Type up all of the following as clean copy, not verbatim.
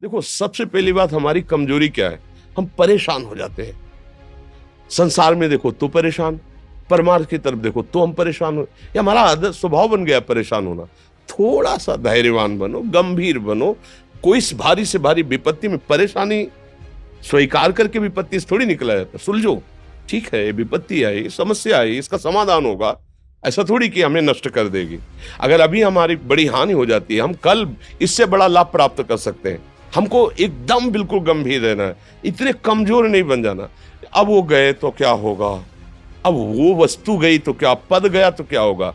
देखो, सबसे पहली बात, हमारी कमजोरी क्या है? हम परेशान हो जाते हैं। संसार में देखो तो परेशान, परमार्थ की तरफ देखो तो हम परेशान हो, ये हमारा आदत स्वभाव बन गया परेशान होना। थोड़ा सा धैर्यवान बनो, गंभीर बनो। कोई इस भारी से भारी विपत्ति में परेशानी स्वीकार करके विपत्ति से थोड़ी निकला जाता। सुलझो, ठीक है, ये विपत्ति आई, समस्या आई, इसका समाधान होगा। ऐसा थोड़ी कि हमें नष्ट कर देगी। अगर अभी हमारी बड़ी हानि हो जाती है, हम कल इससे बड़ा लाभ प्राप्त कर सकते हैं। हमको एकदम बिल्कुल गंभीर रहना है, इतने कमजोर नहीं बन जाना। अब वो गए तो क्या होगा, अब वो वस्तु गई तो क्या, पद गया तो क्या होगा।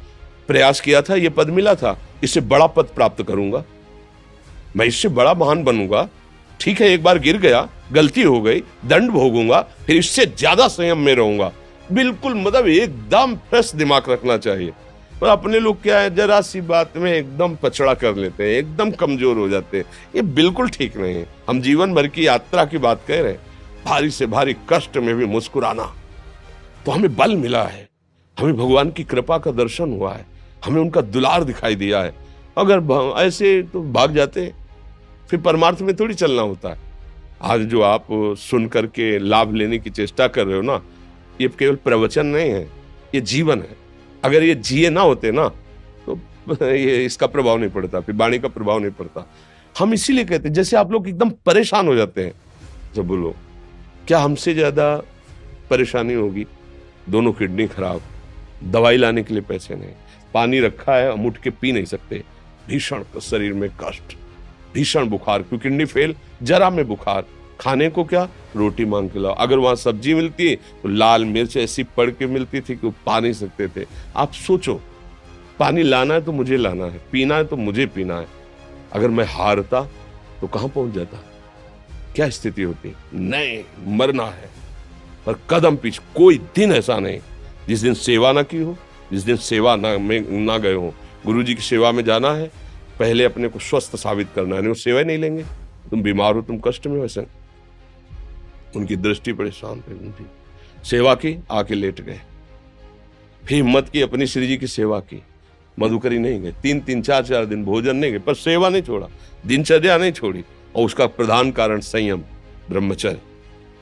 प्रयास किया था, ये पद मिला था, इससे बड़ा पद प्राप्त करूंगा, मैं इससे बड़ा महान बनूंगा। ठीक है, एक बार गिर गया, गलती हो गई, दंड भोगूंगा, फिर इससे ज्यादा संयम में रहूंगा। बिल्कुल, मतलब एकदम फ्रेश दिमाग रखना चाहिए। पर अपने लोग क्या है, जरा सी बात में एकदम पछड़ा कर लेते हैं, एकदम कमजोर हो जाते हैं। ये बिल्कुल ठीक नहीं है। हम जीवन भर की यात्रा की बात कह रहे हैं, भारी से भारी कष्ट में भी मुस्कुराना, तो हमें बल मिला है, हमें भगवान की कृपा का दर्शन हुआ है, हमें उनका दुलार दिखाई दिया है। अगर ऐसे तो भाग जाते, फिर परमार्थ में थोड़ी चलना होता है। आज जो आप सुन करके लाभ लेने की चेष्टा कर रहे हो ना, ये केवल प्रवचन नहीं है, ये जीवन है। अगर ये जिए ना होते ना, तो ये इसका प्रभाव नहीं पड़ता, फिर वाणी का प्रभाव नहीं पड़ता। हम इसीलिए कहते हैं, जैसे आप लोग एकदम परेशान हो जाते हैं, जब बोलो क्या हमसे ज्यादा परेशानी होगी? दोनों किडनी खराब, दवाई लाने के लिए पैसे नहीं, पानी रखा है, हम उठ के पी नहीं सकते, भीषण शरीर में कष्ट, भीषण बुखार, क्योंकि किडनी फेल, जरा में बुखार, खाने को क्या, रोटी मांग के लाओ। अगर वहां सब्जी मिलती तो लाल मिर्च ऐसी पड़ के मिलती थी कि वो पा नहीं सकते थे। आप सोचो, पानी लाना है तो मुझे लाना है, पीना है तो मुझे पीना है। अगर मैं हारता तो कहां पहुंच जाता, क्या स्थिति होती? नहीं, मरना है, पर कदम पीछे। कोई दिन ऐसा नहीं जिस दिन सेवा ना की हो, जिस दिन सेवा ना गए हो। गुरुजी की सेवा में जाना है, पहले अपने को स्वस्थ साबित करना है, नहीं वो सेवा ही नहीं लेंगे। तुम बीमार हो, तुम कष्ट में, वैसे उनकी दृष्टि बड़े शांत है, उनकी सेवा की, आके लेट गए। फिर हिम्मत की, अपनी श्री जी की सेवा की, मधुकरी नहीं गए, 3-3, 4-4 दिन भोजन नहीं गए, पर सेवा नहीं छोड़ा, दिनचर्या नहीं छोड़ी। और उसका प्रधान कारण संयम, ब्रह्मचर्य,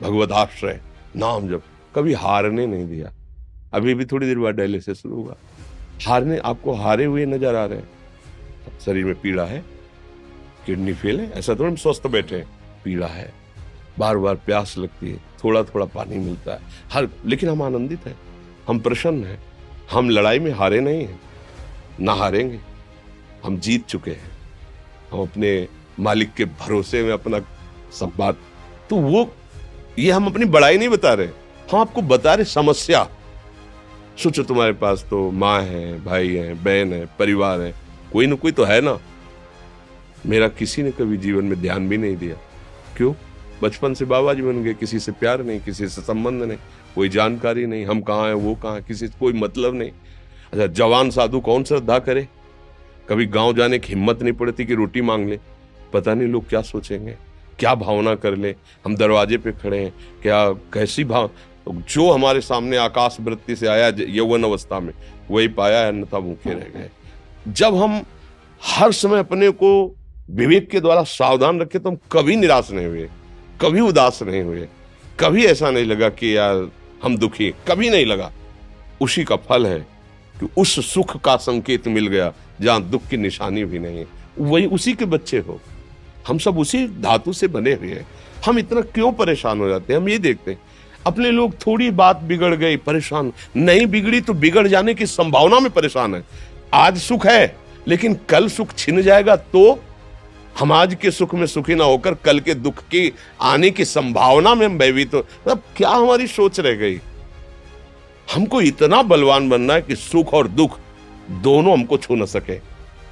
भगवत आश्रय, नाम जप, कभी हारने नहीं दिया। अभी भी थोड़ी देर बाद डायलिसिस शुरू होगा। हारने, आपको हारे हुए नजर आ रहे हैं? शरीर में पीड़ा है, किडनी फेल है, ऐसा थोड़ा हम स्वस्थ बैठे हैं, पीड़ा है, बार बार प्यास लगती है, थोड़ा थोड़ा पानी मिलता है, लेकिन हम आनंदित हैं, हम प्रसन्न हैं, हम लड़ाई में हारे नहीं हैं, ना हारेंगे, हम जीत चुके हैं। हम अपने मालिक के भरोसे में अपना सब बात, तो वो ये हम अपनी बड़ाई नहीं बता रहे, हम आपको बता रहे समस्या। सोचो, तुम्हारे पास तो माँ है, भाई है, बहन है, परिवार है, कोई ना कोई तो है ना। मेरा किसी ने कभी जीवन में ध्यान भी नहीं दिया। क्यों? बचपन से बाबा जी बन गए, किसी से प्यार नहीं, किसी से संबंध नहीं, कोई जानकारी नहीं, हम कहाँ हैं, वो कहाँ है, किसी से कोई मतलब नहीं। अच्छा, जवान साधु कौन श्रद्धा करे? कभी गांव जाने की हिम्मत नहीं पड़ती कि रोटी मांग ले, पता नहीं लोग क्या सोचेंगे, क्या भावना कर ले। हम दरवाजे पे खड़े हैं, क्या कैसी भाव, जो हमारे सामने आकाश वृत्ति से आया यौवन अवस्था में, वही पाया, अन्यथा भूखे रह गए। जब हम हर समय अपने को विवेक के द्वारा सावधान रखे, तो हम कभी निराश नहीं हुए, कभी उदास नहीं हुए, कभी ऐसा नहीं लगा कि यार हम दुखी, कभी नहीं लगा। उसी का फल है कि उस सुख का संकेत मिल गया जहां दुख की निशानी भी नहीं है। वही उसी के बच्चे हो, हम सब उसी धातु से बने हुए हैं। हम इतना क्यों परेशान हो जाते हैं? हम ये देखते हैं, अपने लोग थोड़ी बात बिगड़ गई परेशान, नहीं बिगड़ी तो बिगड़ जाने की संभावना में परेशान है। आज सुख है, लेकिन कल सुख छिन जाएगा, तो हम आज के सुख में सुखी ना होकर कल के दुख की आने की संभावना में हम भयभीत हो। मतलब क्या हमारी सोच रह गई? हमको इतना बलवान बनना है कि सुख और दुख दोनों हमको छू न सके।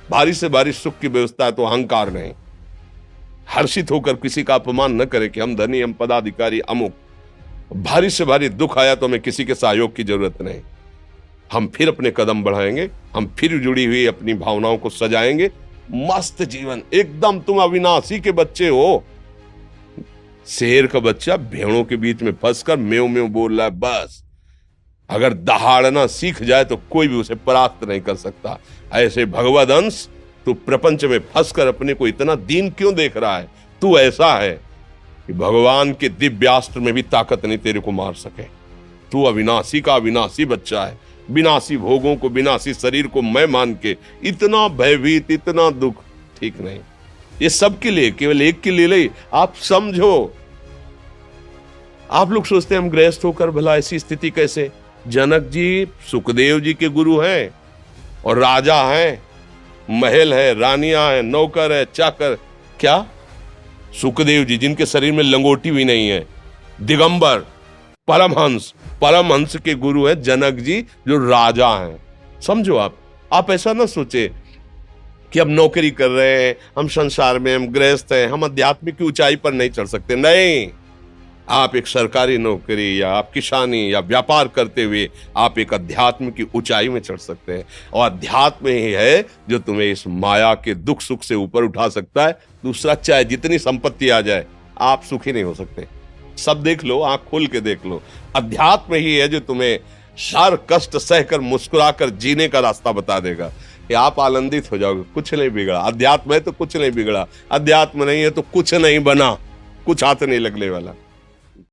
भारी से भारी सुख की व्यवस्था है तो अहंकार नहीं, हर्षित होकर किसी का अपमान न करे कि हम धनी, हम पदाधिकारी, अमुक। भारी से भारी दुख आया तो हमें किसी के सहयोग की जरूरत नहीं, हम फिर अपने कदम बढ़ाएंगे, हम फिर जुड़ी हुई अपनी भावनाओं को सजाएंगे। मस्त जीवन एकदम। तुम अविनाशी के बच्चे हो। शेर का बच्चा भेड़ों के बीच में फंसकर म्यों म्यों बोल रहा है, बस अगर दहाड़ना सीख जाए तो कोई भी उसे परास्त नहीं कर सकता। ऐसे भगवद अंश, तू प्रपंच में फंसकर अपने को इतना दीन क्यों देख रहा है? तू ऐसा है कि भगवान के दिव्यास्त्र में भी ताकत नहीं तेरे को मार सके। तू अविनाशी का अविनाशी बच्चा है, विनाशी भोगों को, विनाशी शरीर को मैं मान के इतना भयभीत, इतना दुख ठीक नहीं। ये सबके लिए, केवल एक के लिए नहीं। आप समझो, आप लोग सोचते हैं हम गृहस्थ होकर भला ऐसी स्थिति कैसे। जनक जी सुखदेव जी के गुरु हैं और राजा हैं, महल है, रानियां हैं, नौकर है, चाकर। क्या सुखदेव जी जिनके शरीर में लंगोटी भी नहीं है, दिगंबर, परमहंस, परमहंस के गुरु है जनक जी जो राजा हैं। समझो आप ऐसा ना सोचे कि अब नौकरी कर रहे हैं, हम संसार में, हम गृहस्थ हैं, हम आध्यात्मिक की ऊंचाई पर नहीं चढ़ सकते। नहीं, आप एक सरकारी नौकरी या आप किसानी या व्यापार करते हुए आप एक अध्यात्म की ऊंचाई में चढ़ सकते हैं। और अध्यात्म ही है जो तुम्हें इस माया के दुख सुख से ऊपर उठा सकता है। दूसरा, चाहे जितनी संपत्ति आ जाए, आप सुखी नहीं हो सकते। सब देख लो, आंख खोल के देख लो, अध्यात्म ही है जो तुम्हें हर कष्ट सहकर मुस्कुराकर जीने का रास्ता बता देगा कि आप आनंदित हो जाओगे। कुछ नहीं बिगड़ा, अध्यात्म है तो कुछ नहीं बिगड़ा, अध्यात्म नहीं है तो कुछ नहीं बना, कुछ हाथ नहीं लगने वाला।